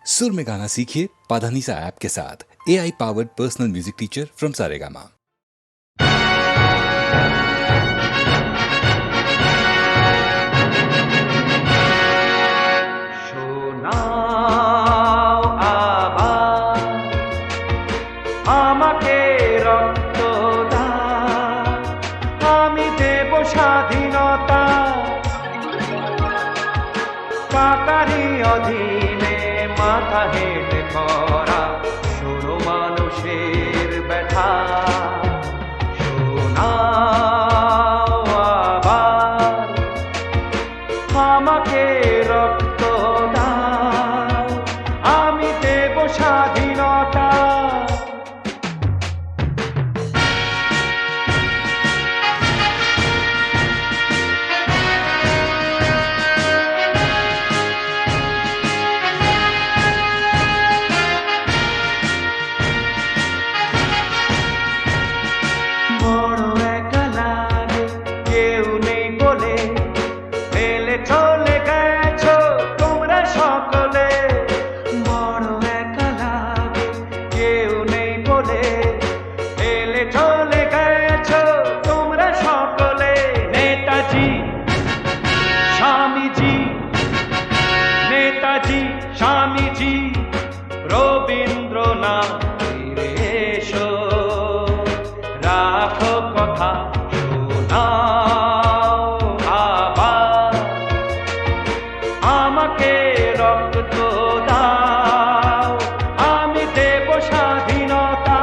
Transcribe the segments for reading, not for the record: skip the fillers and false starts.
सुर में गाना सीखिए पाधानीसा ऐप के साथ। AI powered personal music teacher from Saregama. আমাকে রক্ত দাও, আমি দেব স্বাধীনতা। কাকারি অধীনে মাথা হেঁটে করা শোনো মানুষের ব্যথা। শোনাও আবার আমাকে রক্ত দাও, আমি দেব স্বাধীনতা। স্বামীজি রবীন্দ্রনাথ ফিরে এসো, রাখো কথা শোনাও আবার আমাকে রক্ত দাও, আমি দেব স্বাধীনতা।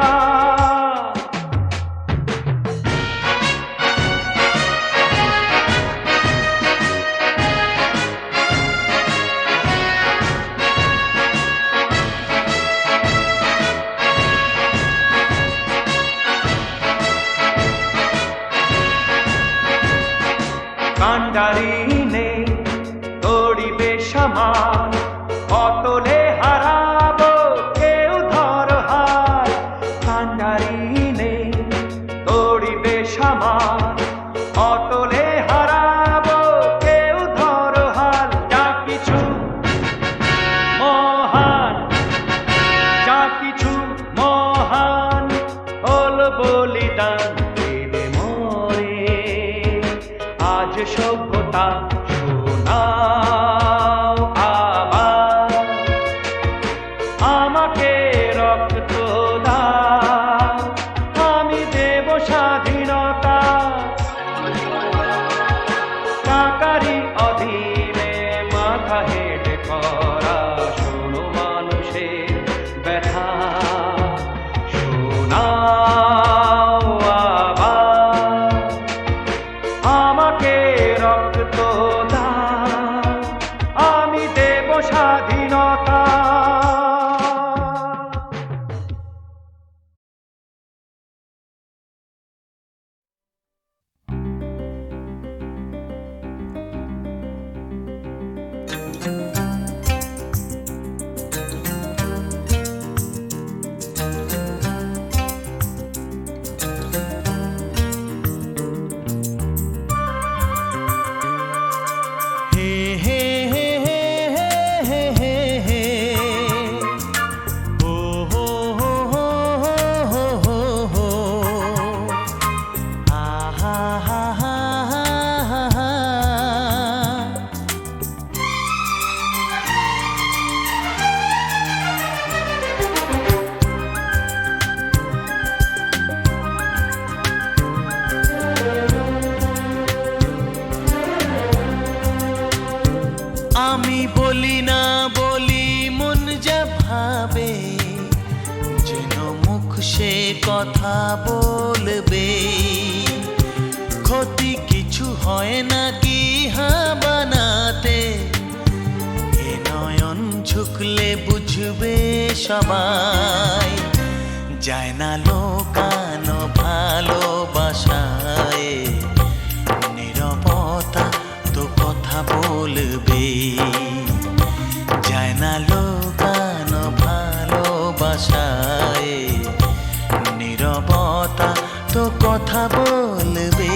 কান্ডারি নেই দড়িবে সমান, অতলে হারাবো কেউ ধর হার। কান্ডারি নেই দড়িবে সমান, অতলে হারাবো কেউ ধর হার। যা কিছু মহান, যা কিছু মহান হল বলিদান দেবে মরে। আজ সভ্যতা শোনাও আবার আমাকে রক্ত দাও, আমি দেব স্বাধীনতা। কাকারি অধীনে মাথা হেঁটে করা শোনো মানুষের ব্যথা। শোনাও আবার আমাকে রক্ত দাও, আমি দেব স্বাধীনতা। আমি বলি না বলি মন যা ভাবে, যেন মুখ সে কথা বলবে। ক্ষতি কিছু হয় না কি বানাতে, এ নয়ন ঝুঁকলে বুঝবে সবাই। যায় না লোকানো ভালোবাসায়, নীরবতা তো কথা বলবে। যায় না লোকানো ভালোবাসায়, নীরবতা তো কথা বলবে।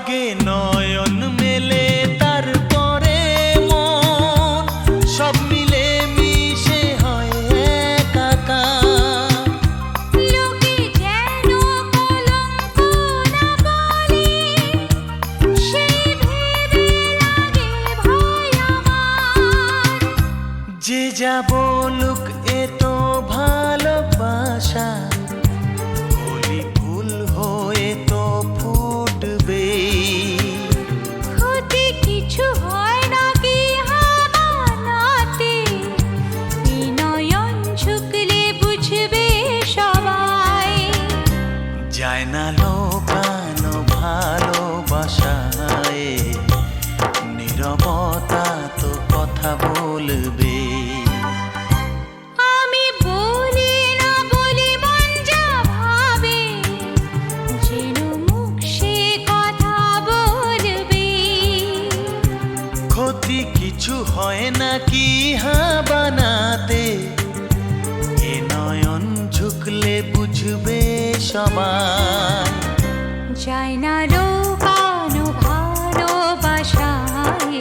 আগে নয়ন মেলে তারপরে মন সব মিলে মিশে হয় একাকার। লোকে যেন কলঙ্ক না বলে, সেই ভেবে লাগে ভয় আমার। যে যা বলুক এ তো ভালোবাসা, কলি ফুল হয়ে তো ফুটবে। ক্ষতি কিছু হয় না কি হামানাতে, এই নয়ন ঝুঁকলে বুঝবে সবাই। যায় না লোকানো ভালোবাসায়, নীরবতা তো কথা বলবে। আমি বলি না বলি মন যা ভাবে, যেন মুখ সে কথা বলবে। ক্ষতি কিছু হয় না কি বানাতে, এ নয়ন ঝুঁকলে বুঝবে সবাই। যায় না লোকানো ভালোবাসায়,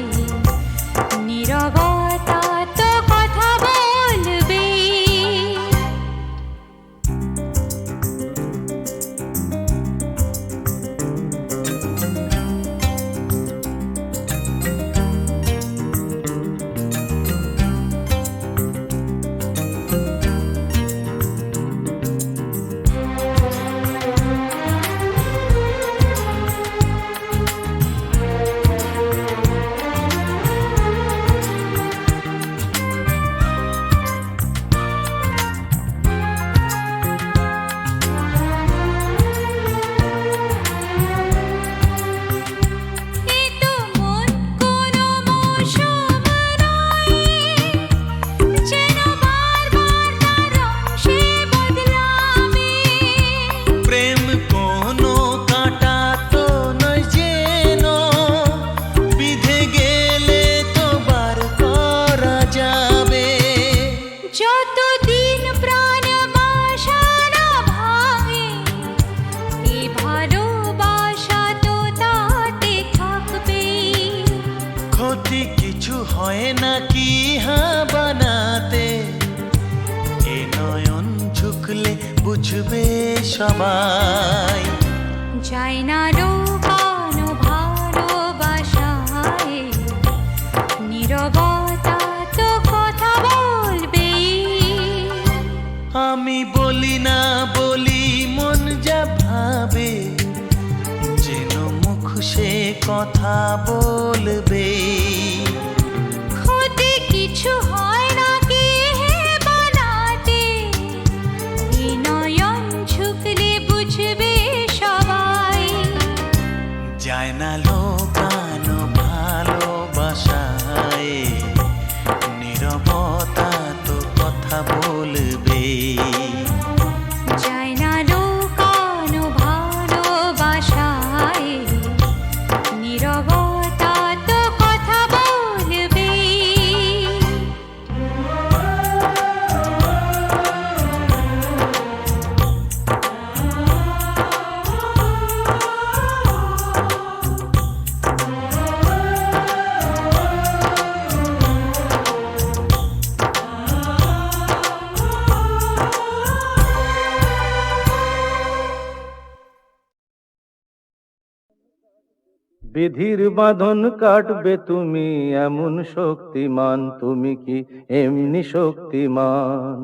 নীরবতা তো কথা বলবে। এ তো মন কোনো মৌসুম নয়, যেন বারবার তার রং সে বদলাবে। প্রেম কোনো কাঁটা তো নয় যেন, বিধে গেলে তো বার করা যাবে। যতদিন প্রাণ বাসনা ভাঙে, এ ভালোবাসা তো তাতে থাকবে। ক্ষতি কিছু হয় না কি বানাতে, এ নয়ন ঝুঁকলে বুঝবে সবাই। যায় না লোকানো ভালোবাসায়, নীরবতা তো কথা বলবে। আমি বলি না বলি মন যা ভাবে, যেন মুখ সে কথা বলবে। ক্ষতি কিছু হয় না কি বানাতে, এই নয়ন ঝুঁকলে বুঝবে সবাই। যায় না লোকানো ভালোবাসায়, নীরবতা তো কথা বলবে। যায় না লোকানো ভালোবাসায়, নীরবতা তো কথা বলবে। বিধির বাঁধন কাটবে তুমি এমন শক্তিমান, তুমি কি এমনি শক্তিমান?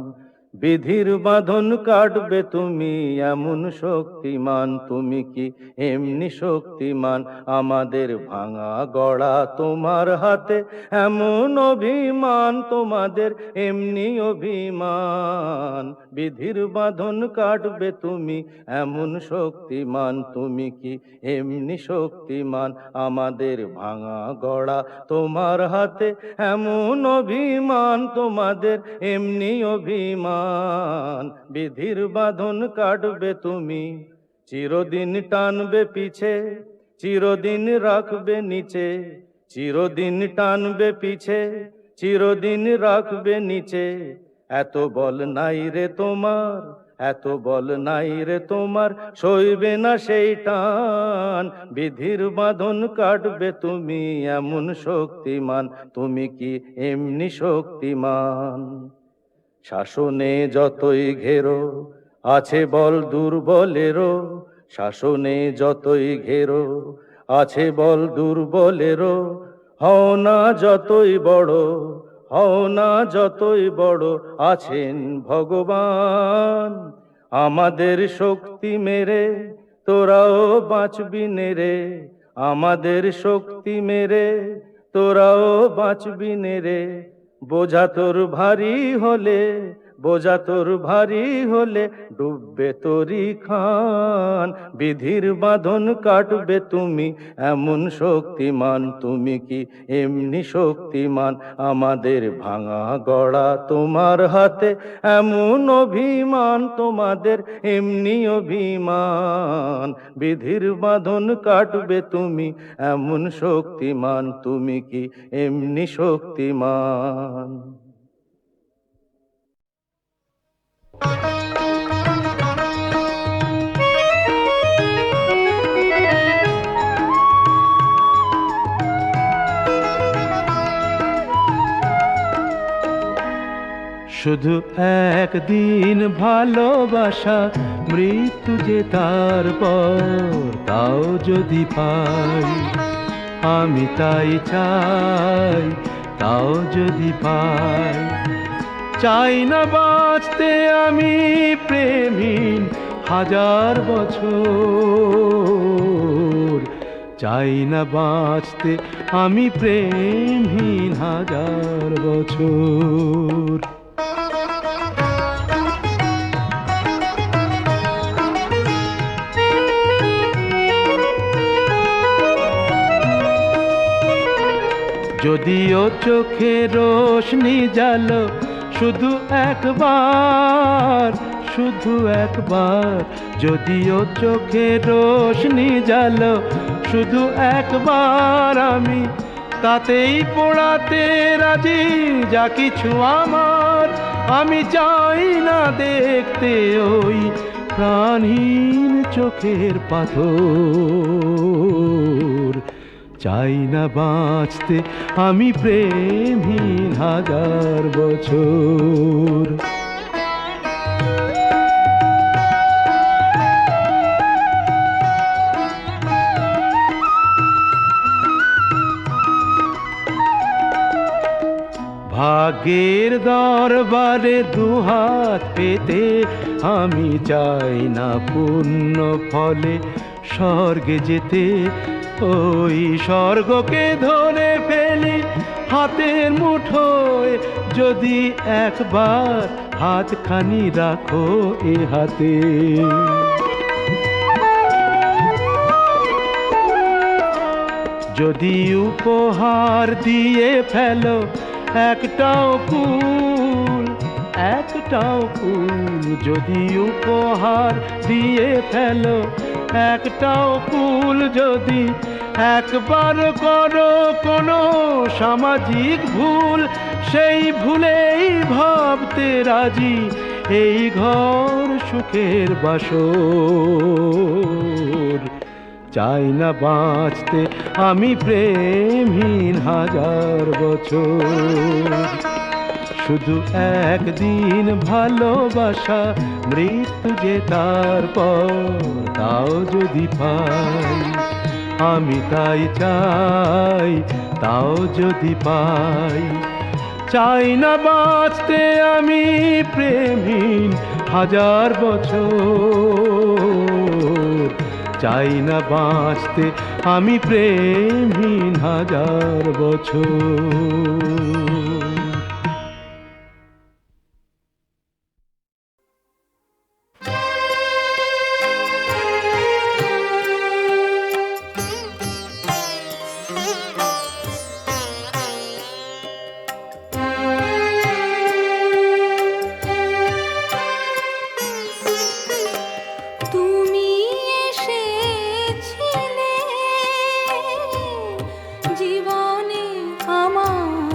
বিধির বাঁধন কাটবে তুমি এমন শক্তিমান, তুমি কি এমনি শক্তিমান? আমাদের ভাঙা গড়া তোমার হাতে এমন অভিমান, তোমাদের এমনি অভিমান। বিধির বাঁধন কাটবে তুমি এমন শক্তিমান, তুমি কি এমনি শক্তিমান? আমাদের ভাঙা গড়া তোমার হাতে এমন অভিমান, তোমাদের এমনি অভিমান। বিধির বাঁধন কাটবে তুমি, চিরদিন টানবে পিছে, চিরদিন রাখবে নিচে। চিরদিন টানবে পিছে, চিরদিন রাখবে নিচে। এত বল নাই রে তোমার, এত বল নাই রে তোমার, সইবে না সেই টান। বিধির বাঁধন কাটবে তুমি এমন শক্তিমান, তুমি কি এমনি শক্তিমান? শাসনে যতই ঘেরো আছে বল দুর্বলেরও, শাসনে যতই ঘেরো আছে বল দুর্বলেরও। হও না যতই বড়, হও না যতই বড়, আছেন ভগবান। আমাদের শক্তি মেরে তোরাও বাঁচবি নে রে, আমাদের শক্তি মেরে তোরাও বাঁচবি নে রে। বোঝা তোর ভারী হলে, বোঝা তোর ভারী হলে ডুববে তোরি খান। বিধির বাঁধন কাটবে তুমি এমন শক্তিমান, তুমি কি এমনি শক্তিমান? আমাদের ভাঙা গড়া তোমার হাতে এমন অভিমান, তোমাদের এমনি অভিমান। বিধির বাঁধন কাটবে তুমি এমন শক্তিমান, তুমি কি এমনি শক্তিমান? শুধু একদিন ভালোবাসা, মৃত্যু যে তারপর, তাও যদি পাই আমি তাই চাই, তাও যদি পাই। চাই না বাঁচতে আমি প্রেমহীন হাজার বছর, চাই না বাঁচতে আমি প্রেমহীন হাজার বছর। যদিও চোখে রোশনি জালো শুধু একবার, শুধু একবার। যদিও চোখে রোশনি জালো শুধু একবার, আমি তাতেই পোড়াতে রাজি যা কিছু আমার। আমি চাই না দেখতে ওই প্রাণহীন চোখের পাথর, চাই না বাঁচতে আমি প্রেমহীন হাজার বছর। ভাগ্যের দরবারে দুহাত পেতে আমি চাই না পুণ্য ফলে স্বর্গে যেতে। ওই স্বর্গকে ধরে ফেলি হাতের মুঠোয়, যদি একবার হাতখানি রাখো এ হাতে। যদি উপহার দিয়ে ফেলো একটাও ফুল, একটাও ফুল। যদি উপহার দিয়ে ফেলো একটাও ফুল, যদি একবার করো কোনো সামাজিক ভুল, সেই ভুলেই ভাবতে রাজি এই ঘর সুখের বাসর। চাই না বাঁচতে আমি প্রেমহীন হাজার বছর। শুধু একদিন ভালোবাসা, মৃত্যু যে তারপর, তাও যদি পাই আমি তাই চাই, তাও যদি পাই। চাই না বাঁচতে আমি প্রেমহীন হাজার বছর, চাই না বাঁচতে আমি প্রেমহীন হাজার বছর। তুমি এসেছিলে জীবনে আমার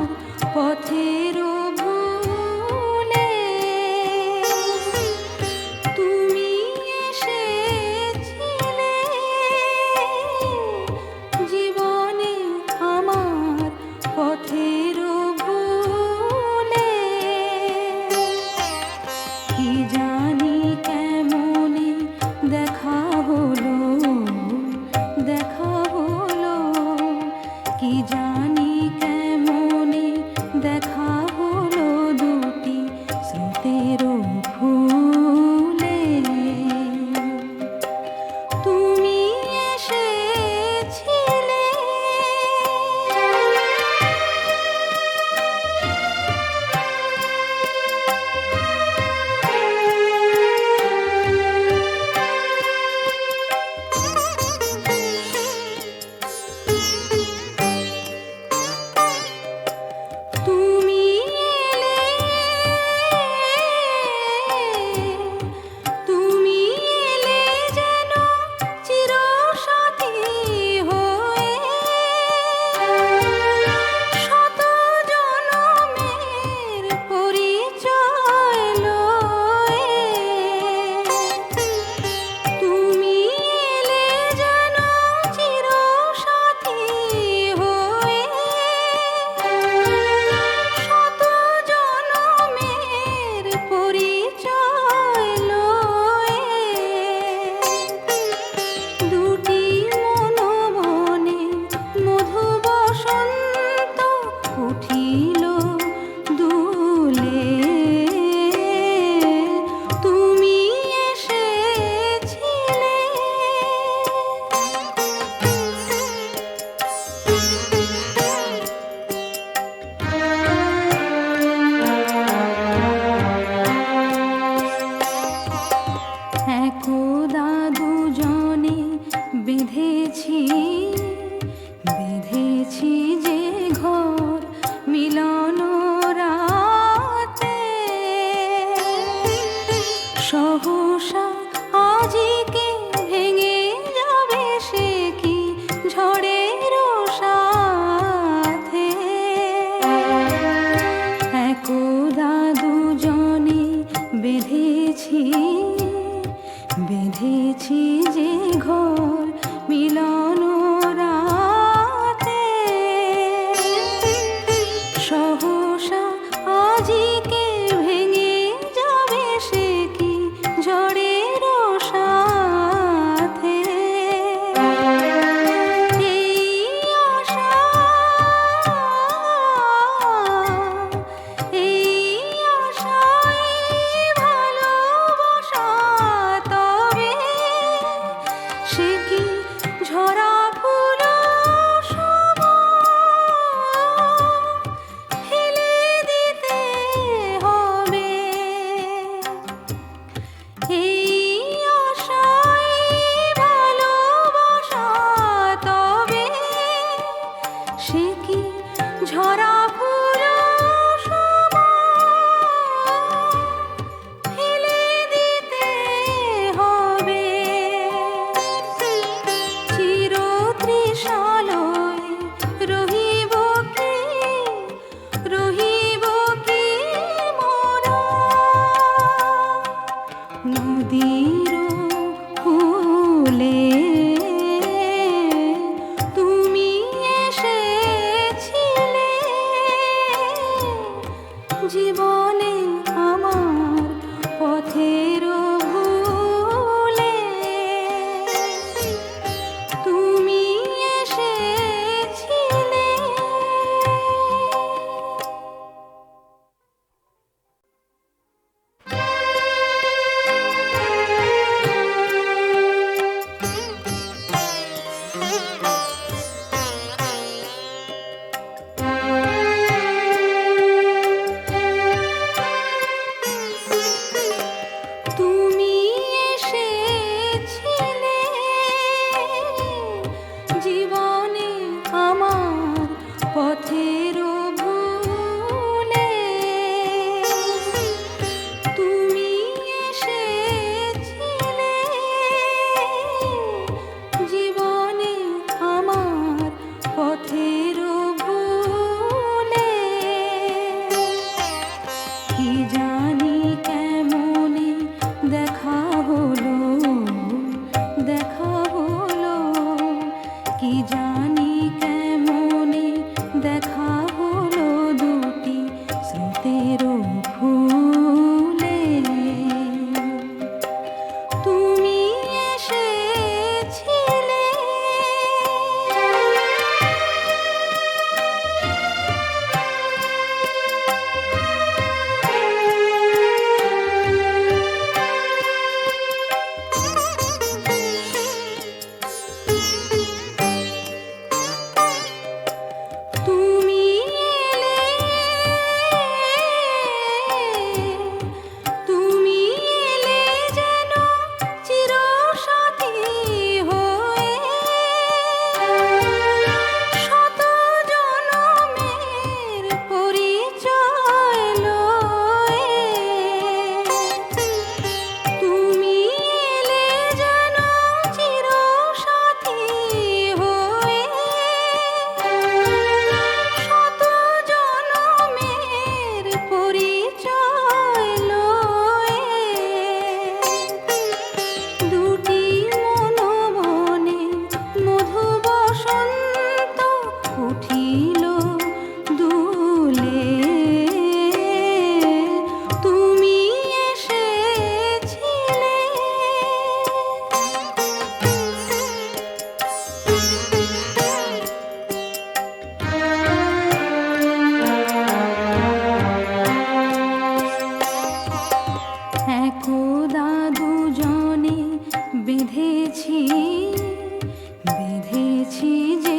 একদা দুজনে বেঁধেছি বেঁধেছি যে ঘর মিলন রাতে, সহসা আজিকে ভেঙে যাবে সে কি ঝড়ের সাথে। একদা দুজনে বেঁধেছি বেঁধেছি যে ঘর মিলন রাতে, সহসা আজিকে ভেঙে যাবে সে কি ঝড়ের সাথে। এই আশা এই আশায় ভালোবাসা, তবে সে কি ঝরা ফুল সম ফেলে দিতে হবে। এই আশায় ভালোবাসা, তবে সে কি ঝরা ফুল সম ফেলে দিতে হবে। চিরতৃষালয় রহিব কি মোরা, নদীর কূলে তুমি এসেছিলে, জীবনে আমার পথের ভুলে তুমি এসেছিলে। তুমি এসেছিলে, জীবনে আমার পথের ভুলে তুমি এসেছিলে, জীবনে আমার পথের ভুলে। কি জানি কেমনে দেখা হলো কি জানি কেমনে দেখা হলো দুটি স্রোতের ফুলে। তুমি এসেছিলে, তুমি তুমি এলে যেন চিরসাথী হয়ে, শত জনমের পরিচয় লয়ে। তুমি এলে যেন চিরসাথী হয়ে, শত জনমের পরিচয় লয়ে। দুটি মনে মধু বসন্ত উঠিল দুলে, তুমি এসেছিলে। একদা দুজনে বেঁধেছি বেঁধেছি যে